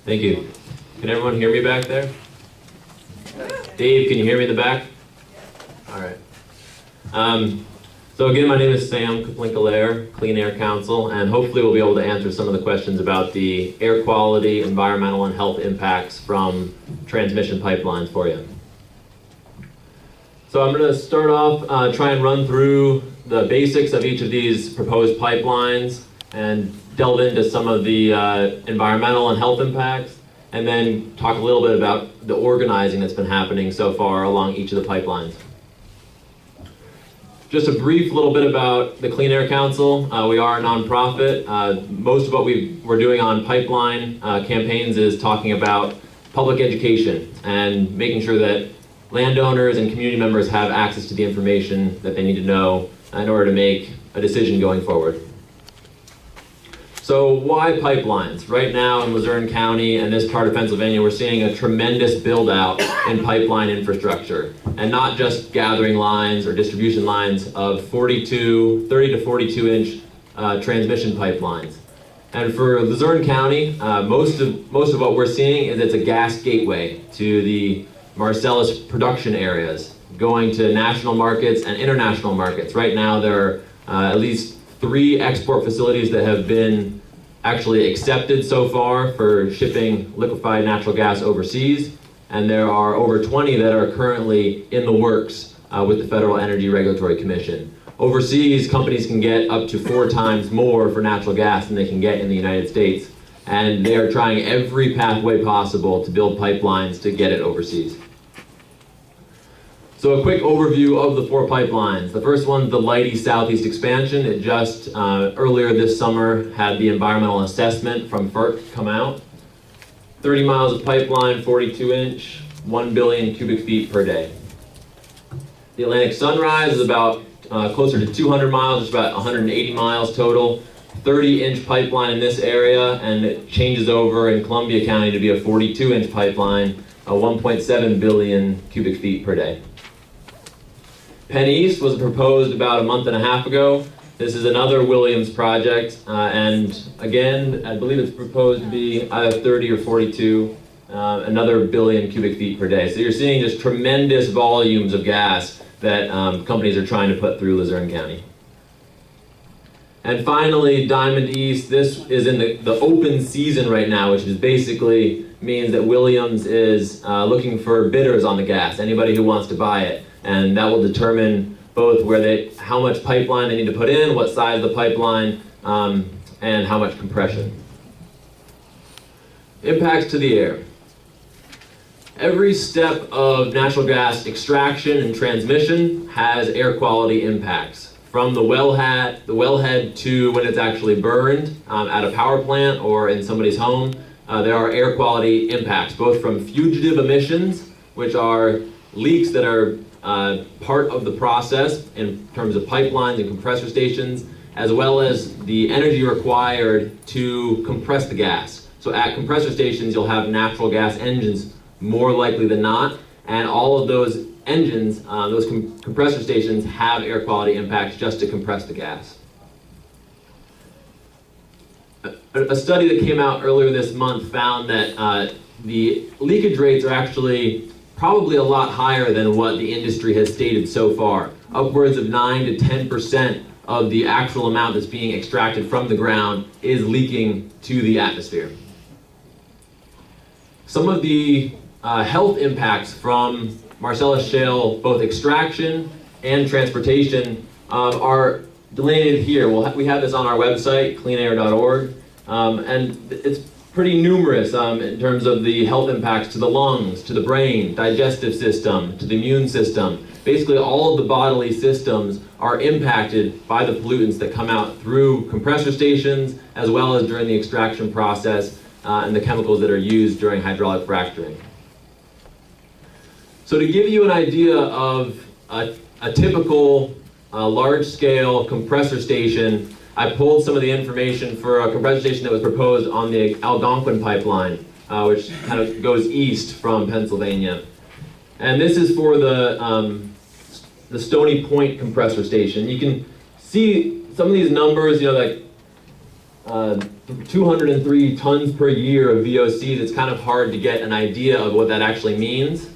Thank you. Can everyone hear me back there? Dave, can you hear me in the back? All right. So again, my name is Sam Kaplinka-Lair, Clean Air Council, and hopefully we'll be able to answer some of the questions about the air quality, environmental, and health impacts from transmission pipelines for you. So I'm going to start off, try and run through the basics of each of these proposed pipelines and delve into some of the environmental and health impacts, and then talk a little bit about the organizing that's been happening so far along each of the pipelines. Just a brief little bit about the Clean Air Council. We are a nonprofit. Most of what we're doing on pipeline campaigns is talking about public education and making sure that landowners and community members have access to the information that they need to know in order to make a decision going forward. So why pipelines? Right now in Luzerne County and this part of Pennsylvania, we're seeing a tremendous build out in pipeline infrastructure, and not just gathering lines or distribution lines of 30 to 42 inch transmission pipelines. And for Luzerne County, most of what we're seeing is it's a gas gateway to the Marcellus production areas, going to national markets and international markets. Right now there are at least 3 export facilities that have been actually accepted so far for shipping liquefied natural gas overseas, and there are over 20 that are currently in the works with the Federal Energy Regulatory Commission. Overseas, companies can get up to 4 times more for natural gas than they can get in the United States, and they are trying every pathway possible to build pipelines to get it overseas. So a quick overview of the 4 pipelines. The first one's the Leidy Southeast Expansion. It just earlier this summer had the environmental assessment from FERC come out. 30 miles of pipeline, 42 inch, 1 billion cubic feet per day. The Atlantic Sunrise is about closer to 200 miles, just about 180 miles total. 30 inch pipeline in this area, and it changes over in Columbia County to be a 42 inch pipeline, 1.7 billion cubic feet per day. Penn East was proposed about a month and a half ago. This is another Williams project, and again, I believe it's proposed to be either 30 or 42, another billion cubic feet per day. So you're seeing just tremendous volumes of gas that companies are trying to put through Luzerne County. And finally, Diamond East. This is in the open season right now, which is basically means that Williams is looking for bidders on the gas, anybody who wants to buy it. And that will determine both how much pipeline they need to put in, what size of the pipeline, and how much compression. Impacts to the air. Every step of natural gas extraction and transmission has air quality impacts. From the wellhead to when it's actually burned at a power plant or in somebody's home, there are air quality impacts, both from fugitive emissions, which are leaks that are part of the process in terms of pipelines and compressor stations, as well as the energy required to compress the gas. So at compressor stations, you'll have natural gas engines more likely than not, and all of those engines, those compressor stations have air quality impacts just to compress the gas. A study that came out earlier this month found that the leakage rates are actually probably a lot higher than what the industry has stated so far. Upwards of 9 to 10% of the actual amount that's being extracted from the ground is leaking to the atmosphere. Some of the health impacts from Marcellus Shale, both extraction and transportation, are delineated here. We have this on our website, cleanair.org, and it's pretty numerous in terms of the health impacts to the lungs, to the brain, digestive system, to the immune system. Basically all of the bodily systems are impacted by the pollutants that come out through compressor stations, as well as during the extraction process and the chemicals that are used during hydraulic fracturing. So to give you an idea of a typical large-scale compressor station, I pulled some of the information for a compressor station that was proposed on the Algonquin pipeline, which kind of goes east from Pennsylvania. And this is for the Stony Point compressor station. You can see some of these numbers, like 203 tons per year of VOCs. It's kind of hard to get an idea of what that actually means.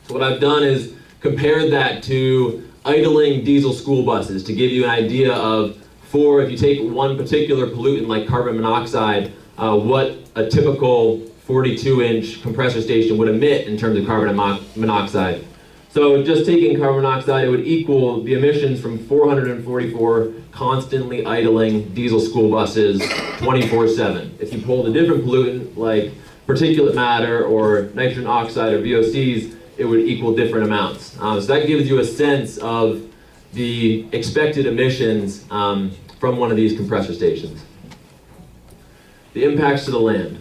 So what I've done is compared that to idling diesel school buses to give you an idea of, if you take one particular pollutant like carbon monoxide, what a typical 42-inch compressor station would emit in terms of carbon monoxide. So just taking carbon monoxide, it would equal the emissions from 444 constantly idling diesel school buses 24/7. If you pulled a different pollutant like particulate matter or nitrogen oxide or VOCs, it would equal different amounts. So that gives you a sense of the expected emissions from one of these compressor stations. The impacts to the land.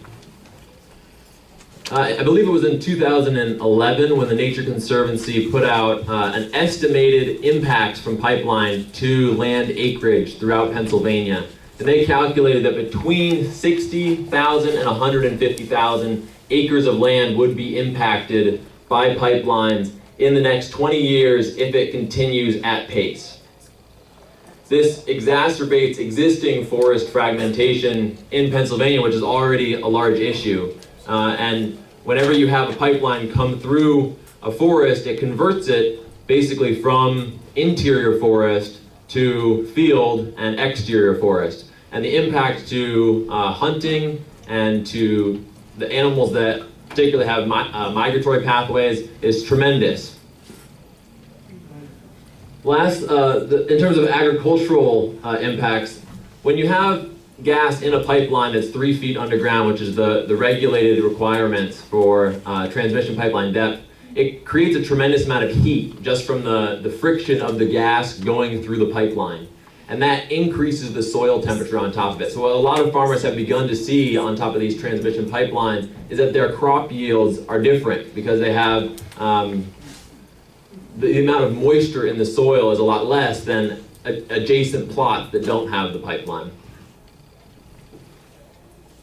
I believe it was in 2011 when the Nature Conservancy put out an estimated impact from pipeline to land acreage throughout Pennsylvania. And they calculated that between 60,000 and 150,000 acres of land would be impacted by pipelines in the next 20 years if it continues at pace. This exacerbates existing forest fragmentation in Pennsylvania, which is already a large issue. And whenever you have a pipeline come through a forest, it converts it basically from interior forest to field and exterior forest. And the impact to hunting and to the animals that particularly have migratory pathways is tremendous. Last, in terms of agricultural impacts, when you have gas in a pipeline that's 3 feet underground, which is the regulated requirements for transmission pipeline depth, it creates a tremendous amount of heat just from the friction of the gas going through the pipeline. And that increases the soil temperature on top of it. So what a lot of farmers have begun to see on top of these transmission pipelines is that their crop yields are different because they have the amount of moisture in the soil is a lot less than adjacent plots that don't have the pipeline.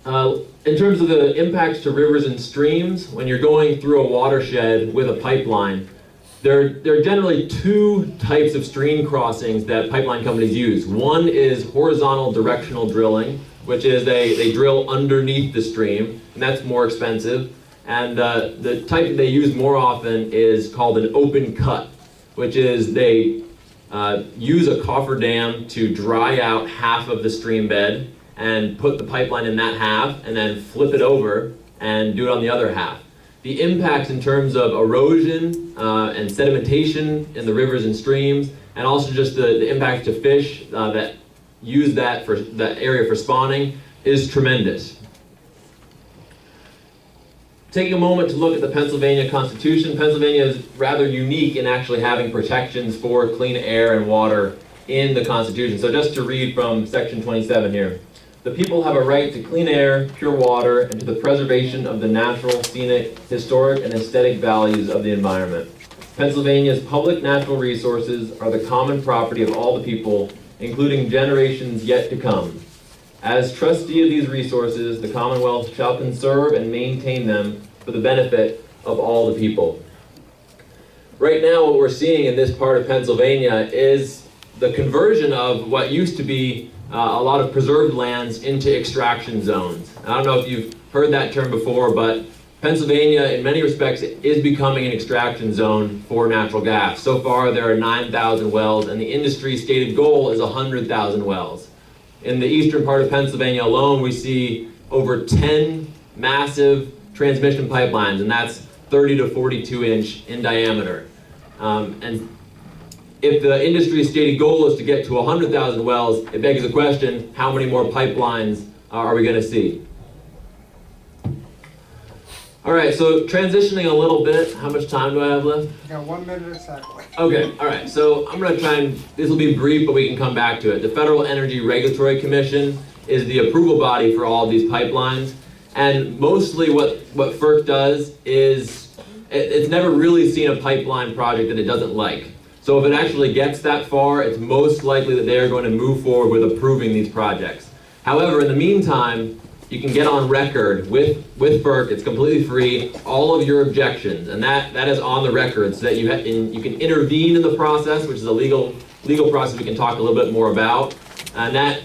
In terms of the impacts to rivers and streams, when you're going through a watershed with a pipeline, there are generally two types of stream crossings that pipeline companies use. One is horizontal directional drilling, which is they drill underneath the stream, and that's more expensive. And the type that they use more often is called an open cut, which is they use a cofferdam to dry out half of the stream bed and put the pipeline in that half and then flip it over and do it on the other half. The impacts in terms of erosion and sedimentation in the rivers and streams, and also just the impact to fish that use that area for spawning is tremendous. Taking a moment to look at the Pennsylvania Constitution, Pennsylvania is rather unique in actually having protections for clean air and water in the Constitution. So just to read from section 27 here. The people have a right to clean air, pure water, and to the preservation of the natural, scenic, historic, and aesthetic values of the environment. Pennsylvania's public natural resources are the common property of all the people, including generations yet to come. As trustee of these resources, the Commonwealth shall conserve and maintain them for the benefit of all the people. Right now, what we're seeing in this part of Pennsylvania is the conversion of what used to be a lot of preserved lands into extraction zones. I don't know if you've heard that term before, but Pennsylvania, in many respects, is becoming an extraction zone for natural gas. So far, there are 9,000 wells, and the industry's stated goal is 100,000 wells. In the eastern part of Pennsylvania alone, we see over 10 massive transmission pipelines, and that's 30 to 42 inch in diameter. And if the industry's stated goal is to get to 100,000 wells, it begs the question, how many more pipelines are we going to see? All right, so transitioning a little bit, how much time do I have left? You got 1 minute exactly. Okay, all right, so I'm going to try and, this will be brief, but we can come back to it. The Federal Energy Regulatory Commission is the approval body for all of these pipelines, and mostly what FERC does is, it's never really seen a pipeline project that it doesn't like. So if it actually gets that far, it's most likely that they are going to move forward with approving these projects. However, in the meantime, you can get on record with FERC, it's completely free, all of your objections, and that is on the record so that you can intervene in the process, which is a legal process we can talk a little bit more about, and that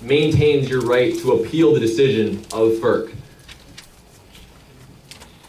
maintains your right to appeal the decision of FERC.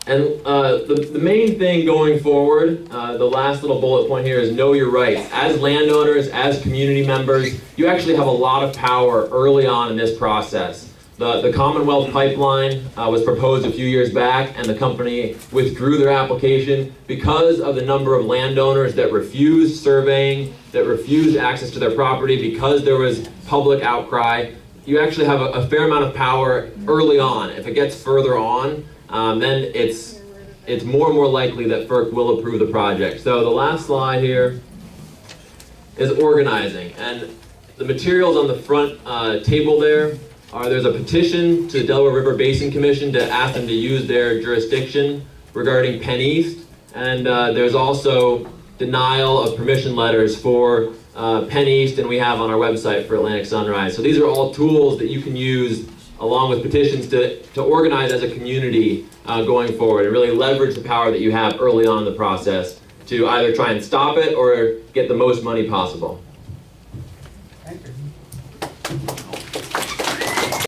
And the main thing going forward, the last little bullet point here is know your rights. As landowners, as community members, you actually have a lot of power early on in this process. The Commonwealth Pipeline was proposed a few years back, and the company withdrew their application because of the number of landowners that refused surveying, that refused access to their property, because there was public outcry. You actually have a fair amount of power early on. If it gets further on, then it's more and more likely that FERC will approve the project. So the last slide here is organizing. And the materials on the front table there's a petition to the Delaware River Basin Commission to ask them to use their jurisdiction regarding Penn East. And there's also denial of permission letters for Penn East, and we have on our website for Atlantic Sunrise. So these are all tools that you can use along with petitions to organize as a community going forward and really leverage the power that you have early on in the process to either try and stop it or get the most money possible. Thank you.